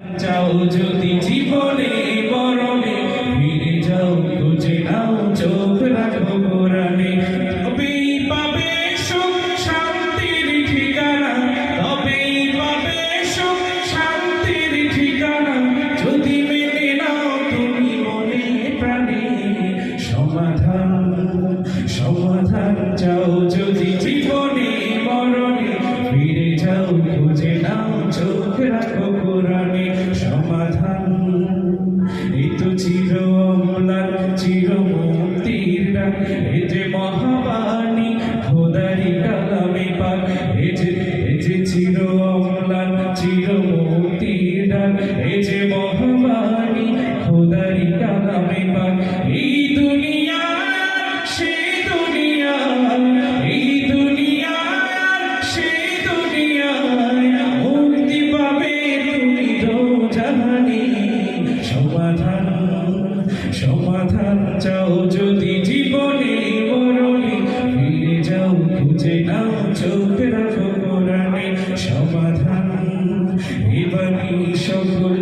যাও যদি জীবনে মরণে ফিরে যাও, খুঁজে নাও, চোখ রাখো কোরআনে। তবেই পাবে সুখ শান্তির ঠিকানা, তবেই পাবে সুখ শান্তির ঠিকানা, যদি মেনে নাও তুমি মনে প্রাণে সমাধান। সমাধান চাও যদি জীবনে মরণে ফিরে যাও, খুঁজে নাও, চোখ রাখো কোরআনে সমাধান। এই তো চির অম্লান চির মুক্তির ডাক, এই যে মহাবাণী খোদারি কালামে পাক, এই যে চির অম্লান চির মুক্তির ডাক, এই যে মহাবাণী খোদারি কালামে পাক। এই দুনিয়া সেই দুনিয়া, এই দুনিয়া সেই দুনিয়ায় মুক্তি পাবে তুমি দোজাহানে। সমাধান সমাধান চাও যদি জীবনে মরণে ফিরে যাও, খুঁজে নাও, চোখ রাখো কোরআনে সমাধান। এবারই সকল